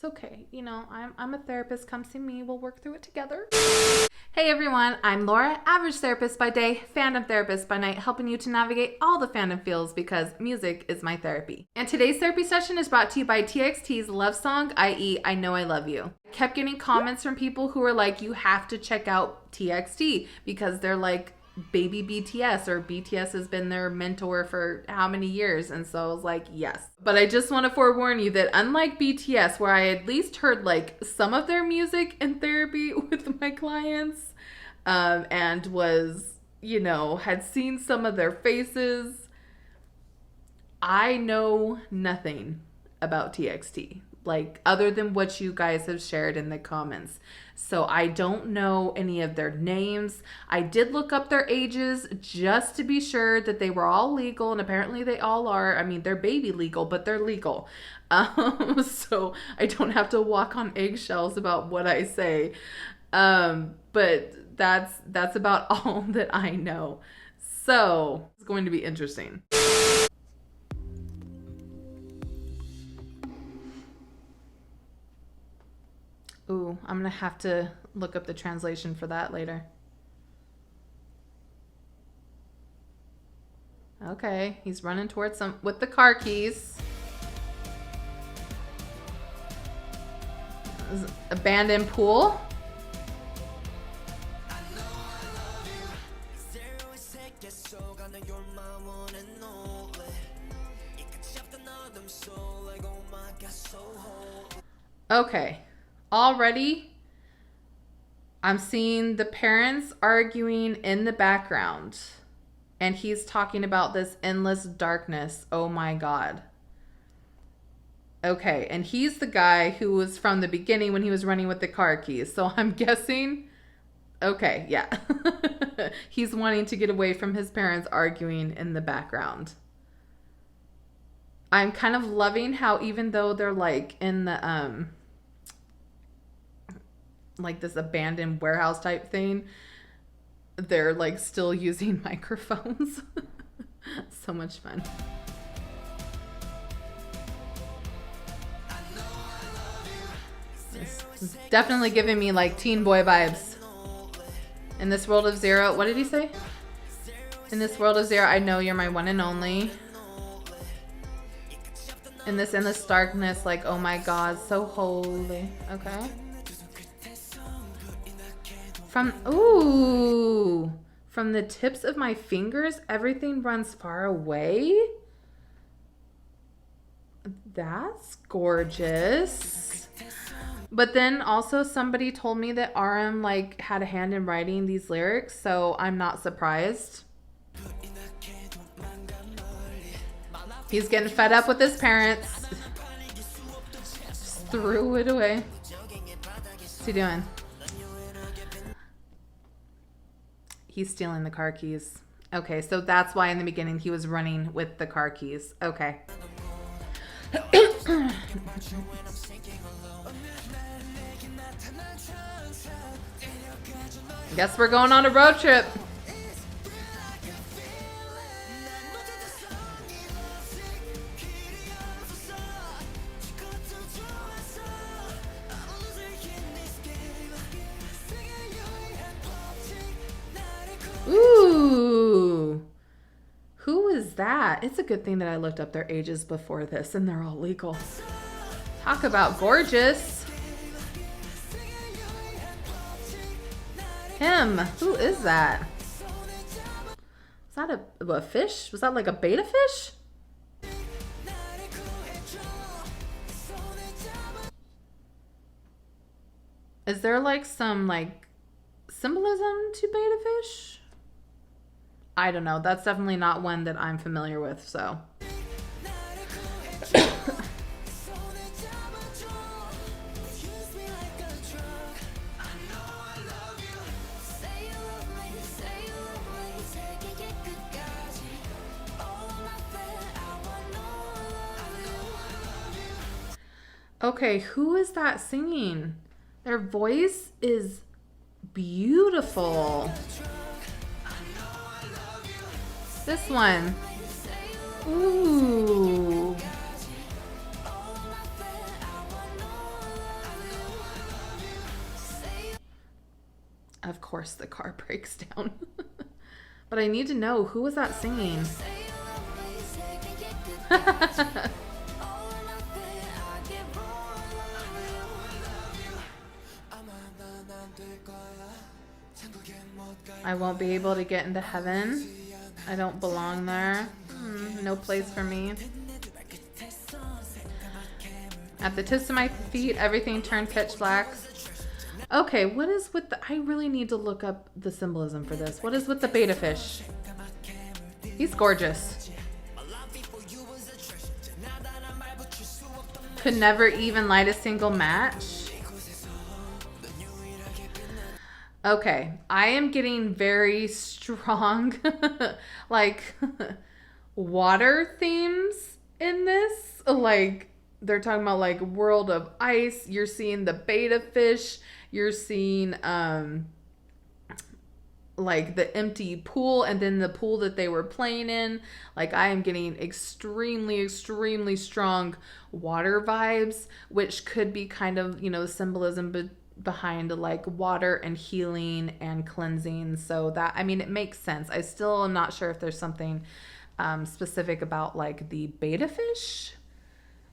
It's okay. You know, I'm a therapist. Come see me. We'll work through it together. Hey everyone, I'm Laura, average therapist by day, fandom therapist by night, helping you to navigate all the fandom feels because music is my therapy. And today's therapy session is brought to you by TXT's Lovesong, i.e. I Know I Love You. I kept getting comments from people who were like, you have to check out TXT because they're like baby BTS, or BTS has been their mentor for how many years. And so I was like, yes. But I just want to forewarn you that unlike BTS, where I at least heard like some of their music in therapy with my clients, and was, you know, had seen some of their faces, I know nothing about TXT, like other than what you guys have shared in the comments. So I don't know any of their names. I did look up their ages just to be sure that they were all legal, and apparently they all are. I mean, they're baby legal, but they're legal. So I don't have to walk on eggshells about what I say. But that's about all that I know. So it's going to be interesting. Ooh, I'm gonna have to look up the translation for that later. Okay, he's running towards some with the car keys. Abandoned pool. Okay. Already, I'm seeing the parents arguing in the background. And he's talking about this endless darkness. Oh my God. Okay, and he's the guy who was from the beginning when he was running with the car keys. So I'm guessing, okay, yeah. He's wanting to get away from his parents arguing in the background. I'm kind of loving how even though they're like in the, like this abandoned warehouse type thing, they're like still using microphones. So much fun. It's definitely giving me like teen boy vibes. In this world of zero, what did he say? In this world of zero, I know you're my one and only. In this endless darkness, like, oh my God, so holy. Okay. From the tips of my fingers, everything runs far away. That's gorgeous. But then also somebody told me that RM like had a hand in writing these lyrics, so I'm not surprised. He's getting fed up with his parents. Just threw it away. What's he doing? He's stealing the car keys. Okay, so that's why in the beginning he was running with the car keys. Okay. Guess we're going on a road trip. Ooh. Who is that? It's a good thing that I looked up their ages before this and they're all legal. Talk about gorgeous. Him. Who is that? Is that a fish? Was that like a beta fish? Is there like some like symbolism to beta fish? I don't know. That's definitely not one that I'm familiar with, so. Okay, who is that singing? Their voice is beautiful. This one. Ooh. Of course the car breaks down. But I need to know, who was that singing? I won't be able to get into heaven. I don't belong there. No place for me. At the tips of my feet, everything turned pitch black. Okay, what is with the... I really need to look up the symbolism for this. What is with the beta fish? He's gorgeous. Could never even light a single match. Okay, I am getting very strong, like, water themes in this. Like, they're talking about, like, world of ice. You're seeing the beta fish. You're seeing, like, the empty pool and then the pool that they were playing in. Like, I am getting extremely, extremely strong water vibes, which could be kind of, you know, symbolism behind, like, water and healing and cleansing. So that, I mean, it makes sense. I still am not sure if there's something specific about, like, the beta fish.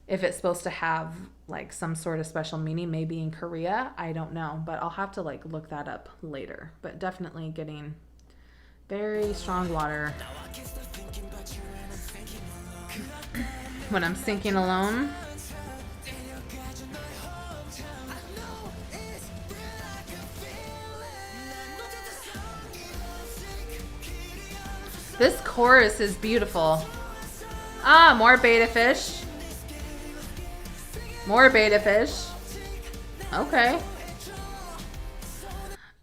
If it's supposed to have, like, some sort of special meaning, maybe in Korea, I don't know. But I'll have to, like, look that up later. But definitely getting very strong water. When I'm sinking alone. This chorus is beautiful. Ah, more beta fish. More beta fish. Okay.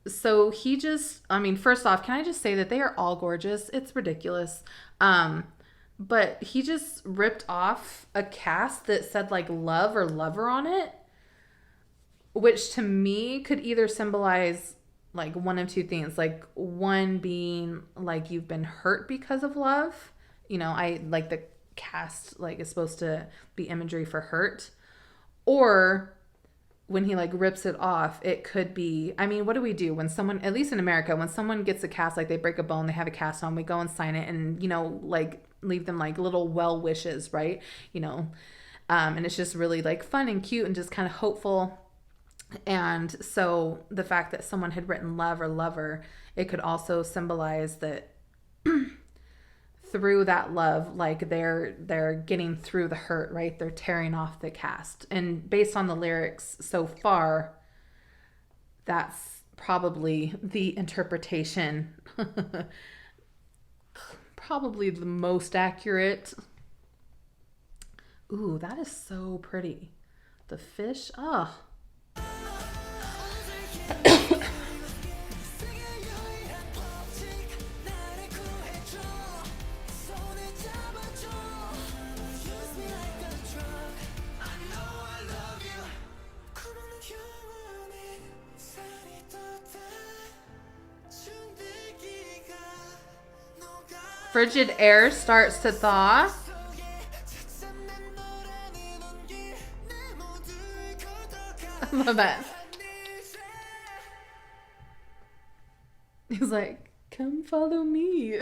So he just, I mean, first off, can I just say that they are all gorgeous? It's ridiculous. But he just ripped off a cast that said, like, love or lover on it, which to me could either symbolize, like, one of two things. Like, one being, like, you've been hurt because of love. You know, I like the cast, like, is supposed to be imagery for hurt. Or when he, like, rips it off, it could be, I mean, what do we do when someone, at least in America, when someone gets a cast, like, they break a bone, they have a cast on, we go and sign it and, you know, like, leave them, like, little well wishes, right? You know, and it's just really, like, fun and cute and just kind of hopeful. And so the fact that someone had written love or lover, it could also symbolize that through that love, like, they're getting through the hurt, right? They're tearing off the cast. And based on the lyrics so far, that's probably the interpretation. Probably the most accurate. Ooh, that is so pretty. The fish, oh. Frigid air starts to thaw. I love that. He's like, come follow me.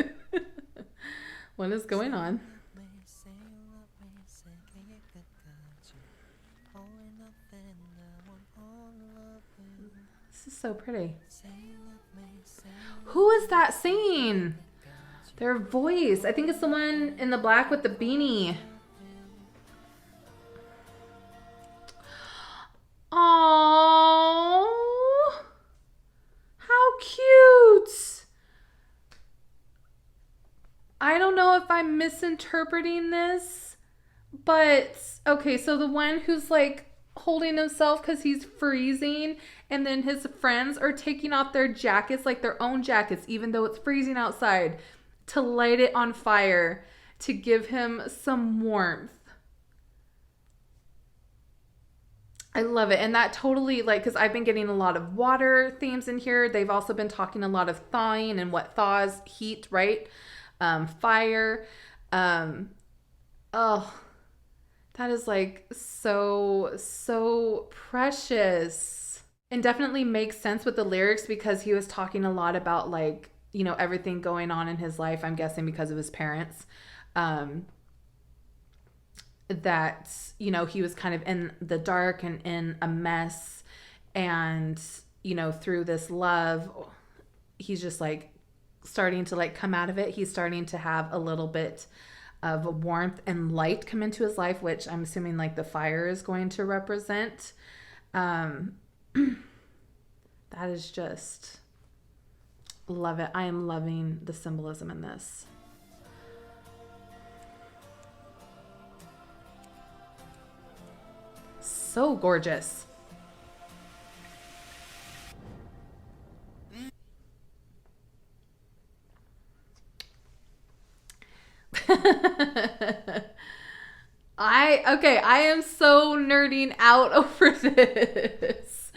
What is going on? This is so pretty. Who is that singing? Their voice. I think it's the one in the black with the beanie. Aww. How cute. I don't know if I'm misinterpreting this, but okay, so the one who's, like, holding himself because he's freezing, and then his friends are taking off their jackets, like their own jackets, even though it's freezing outside, to light it on fire to give him some warmth. I love it. And that totally, like, because I've been getting a lot of water themes in here. They've also been talking a lot of thawing and what thaws, heat, right? Fire. Oh, that is, like, so precious. and definitely makes sense with the lyrics because he was talking a lot about like, you know, everything going on in his life, I'm guessing because of his parents. That, you know, he was kind of in the dark and in a mess, and, you know, through this love, he's just like starting to like come out of it. He's starting to have a little bit of warmth and light come into his life, which I'm assuming like the fire is going to represent. That is just, love it. I am loving the symbolism in this. So gorgeous. I am so nerding out over this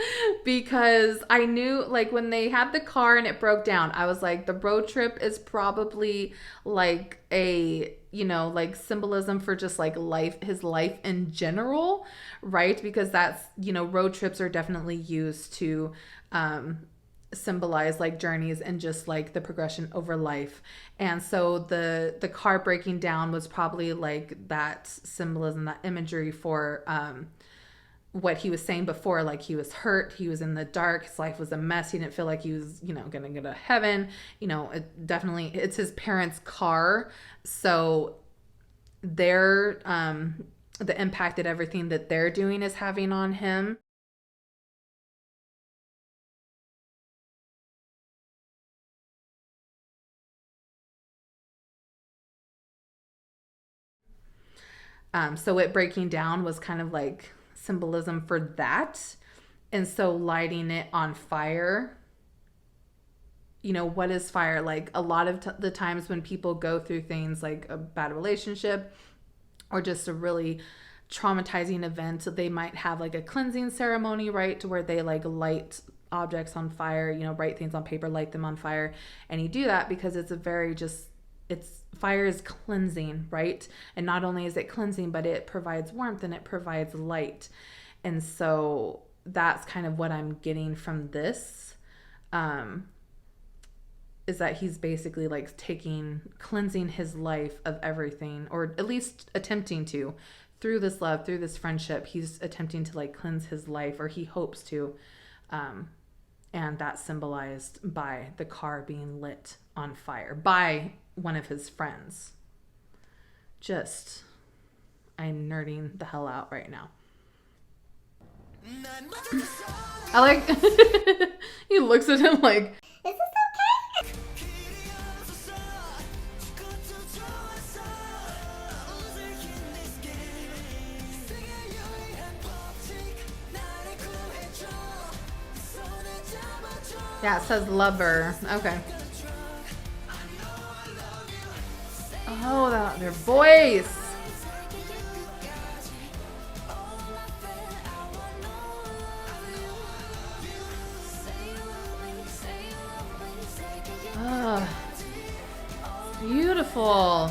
because I knew like when they had the car and it broke down, I was like, the road trip is probably like a, you know, like symbolism for just like life, his life in general, right? Because that's, you know, road trips are definitely used to symbolize like journeys and just like the progression over life. And so the car breaking down was probably like that symbolism, that imagery for what he was saying before. Like he was hurt, he was in the dark, his life was a mess, he didn't feel like he was, you know, gonna go to heaven. You know, it's his parents' car, so they're the impact that everything that they're doing is having on him. So it breaking down was kind of like symbolism for that. And so lighting it on fire, you know, what is fire? Like a lot of the times when people go through things like a bad relationship or just a really traumatizing event, they might have like a cleansing ceremony, right? To where they like light objects on fire, you know, write things on paper, light them on fire. And you do that because it's a very just, it's fire is cleansing, right? And not only is it cleansing, but it provides warmth and it provides light. And so that's kind of what I'm getting from this, is that he's basically like cleansing his life of everything, or at least attempting to, through this love, through this friendship. He's attempting to like cleanse his life, or he hopes to. And that's symbolized by the car being lit on fire by one of his friends. Just, I'm nerding the hell out right now. I like, he looks at him like, is this okay? Yeah, it says lover. Okay. Oh, their voice. Oh, beautiful.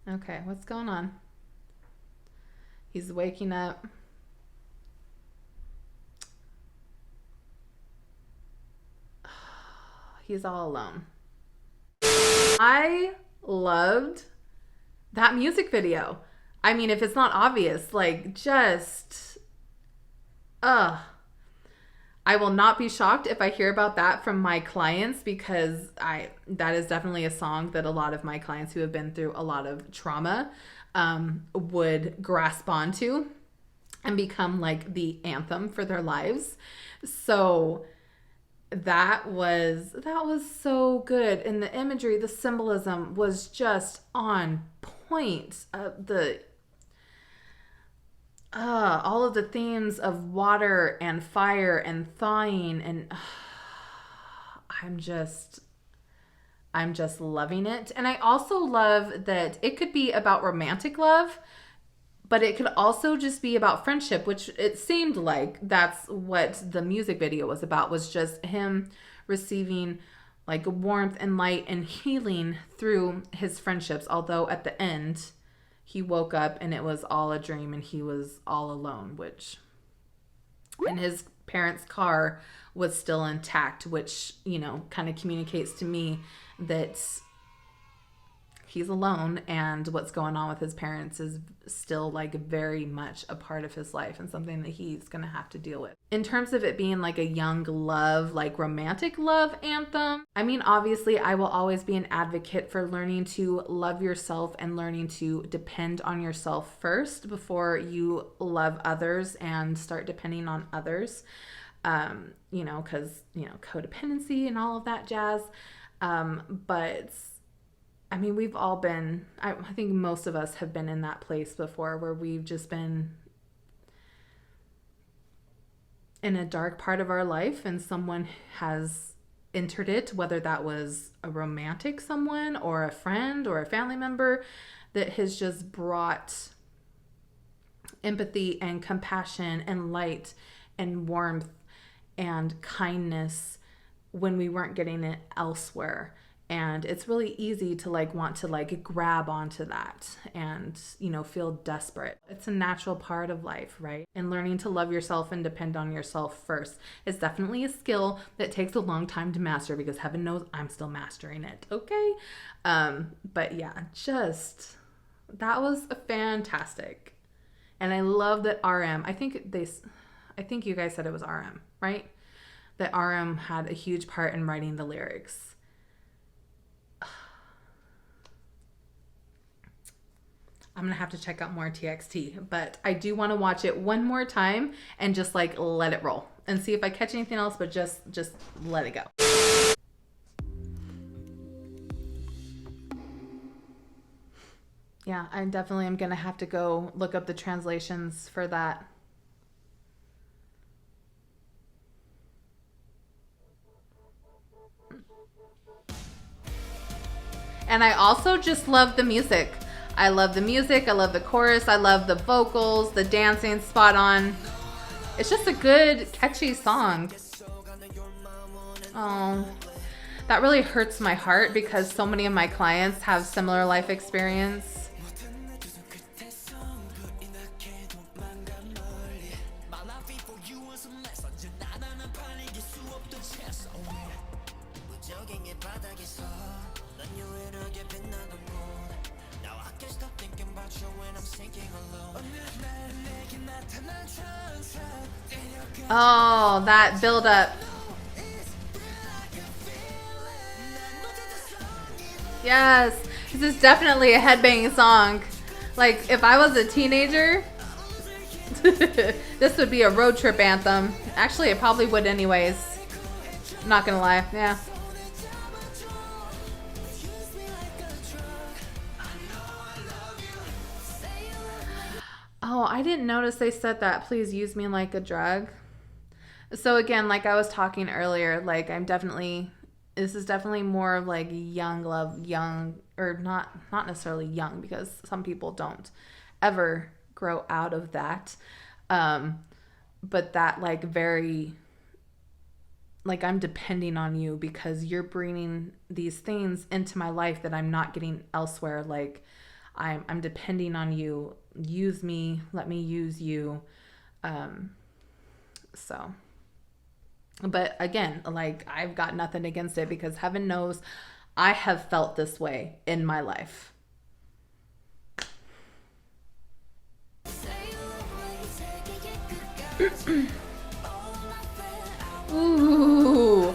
Okay, what's going on? He's waking up. He's all alone. I loved that music video. I mean, if it's not obvious, like just, I will not be shocked if I hear about that from my clients, because that is definitely a song that a lot of my clients who have been through a lot of trauma would grasp onto and become like the anthem for their lives. So that was so good, and the imagery, the symbolism was just on point. All of the themes of water and fire and thawing, and I'm just loving it. And I also love that it could be about romantic love, but it could also just be about friendship, which it seemed like that's what the music video was about, was just him receiving like warmth and light and healing through his friendships. Although at the end, he woke up and it was all a dream and he was all alone, and his parents' car was still intact, which, you know, kind of communicates to me that he's alone and what's going on with his parents is still like very much a part of his life and something that he's gonna have to deal with. In terms of it being like a young love, like romantic love anthem, I mean, obviously I will always be an advocate for learning to love yourself and learning to depend on yourself first before you love others and start depending on others. You know, because, you know, codependency and all of that jazz. But I mean, we've all been, I think most of us have been in that place before where we've just been in a dark part of our life and someone has entered it, whether that was a romantic someone or a friend or a family member, that has just brought empathy and compassion and light and warmth and kindness when we weren't getting it elsewhere. And it's really easy to like want to like grab onto that and, you know, feel desperate. It's a natural part of life, right? And learning to love yourself and depend on yourself first is definitely a skill that takes a long time to master, because heaven knows I'm still mastering it. Okay. But yeah, just, that was fantastic. And I love that RM, I think you guys said it was RM, right? That RM had a huge part in writing the lyrics. I'm going to have to check out more TXT, but I do want to watch it one more time and just like let it roll and see if I catch anything else, but just let it go. Yeah, I definitely am going to have to go look up the translations for that. And I also just love the music. I love the music. I love the chorus. I love the vocals, the dancing, spot on. It's just a good, catchy song. Oh, that really hurts my heart because so many of my clients have similar life experience. Oh, that build up. Yes, this is definitely a headbanging song. Like, if I was a teenager, this would be a road trip anthem. Actually, it probably would anyways. I'm not gonna lie, yeah. Oh, I didn't notice they said that. Please use me like a drug. So again, like I was talking earlier, like this is definitely more of like young love, young, or not necessarily young, because some people don't ever grow out of that. But that like very, like I'm depending on you because you're bringing these things into my life that I'm not getting elsewhere. Like I'm depending on you. Use me, let me use you. So, but again, like I've got nothing against it because heaven knows I have felt this way in my life. Ooh.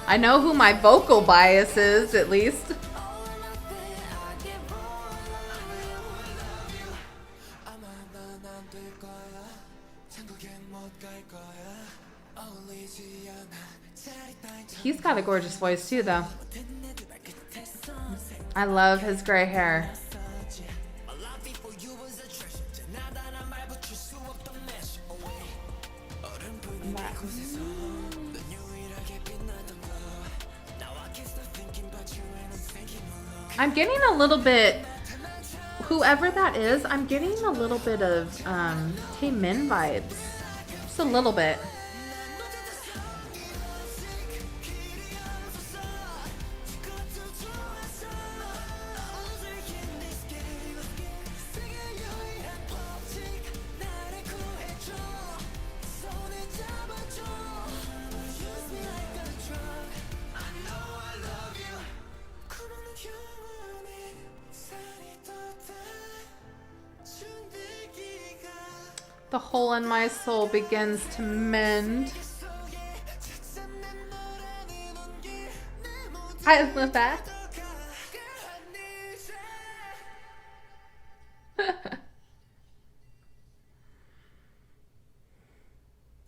I know who my vocal bias is, at least. He's got a gorgeous voice too, though. I love his gray hair. I'm getting a little bit, whoever that is, I'm getting a little bit of Taehyun vibes. Just a little bit. The hole in my soul begins to mend. I love that.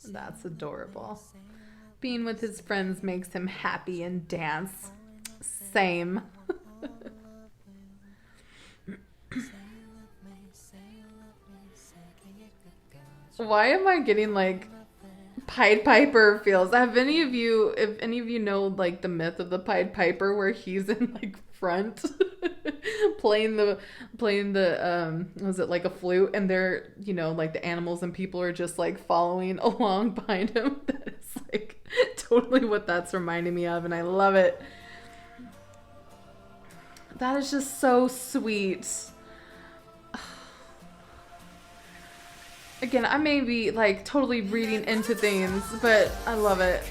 That's adorable. Being with his friends makes him happy and dance. Same. Why am I getting like Pied Piper feels? Have any of you, if any of you know like the myth of the Pied Piper where he's in like front playing the was it like a flute, and they're, you know, like the animals and people are just like following along behind him? That is like totally what that's reminding me of, and I love it. That is just so sweet. Again, I may be like totally reading into things, but I love it.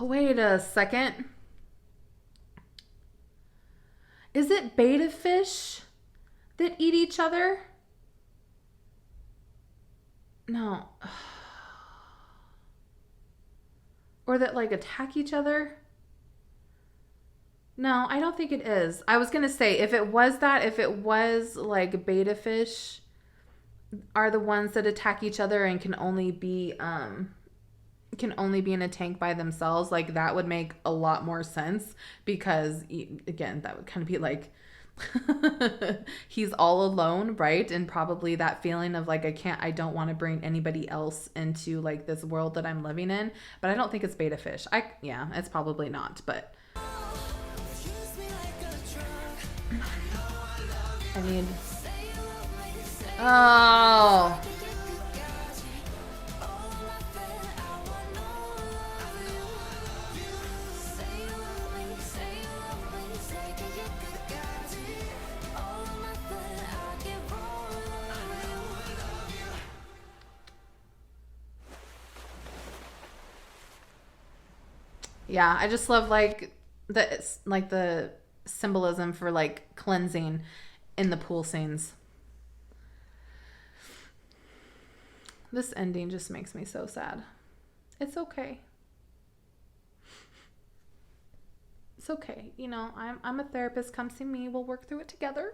Wait a second. Is it betta fish that eat each other? No. Or that like attack each other? No, I don't think it is. I was gonna say, if it was like betta fish are the ones that attack each other and can only be in a tank by themselves, like that would make a lot more sense, because again, that would kind of be like he's all alone, right? And probably that feeling of like, I don't want to bring anybody else into like this world that I'm living in. But I don't think it's betta fish. Yeah, it's probably not, but I need, oh, yeah, I just love like the symbolism for like cleansing in the pool scenes. This ending just makes me so sad. It's okay. It's okay. You know, I'm a therapist. Come see me. We'll work through it together.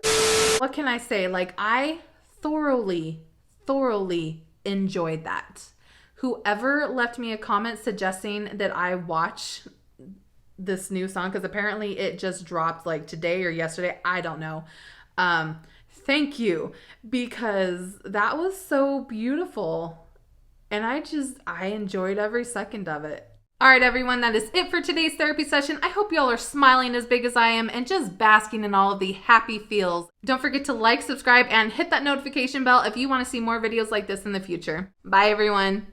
What can I say? Like, I thoroughly enjoyed that. Whoever left me a comment suggesting that I watch this new song, because apparently it just dropped like today or yesterday. I don't know. Thank you, because that was so beautiful. And I enjoyed every second of it. All right, everyone, that is it for today's therapy session. I hope y'all are smiling as big as I am and just basking in all of the happy feels. Don't forget to like, subscribe, and hit that notification bell if you want to see more videos like this in the future. Bye, everyone.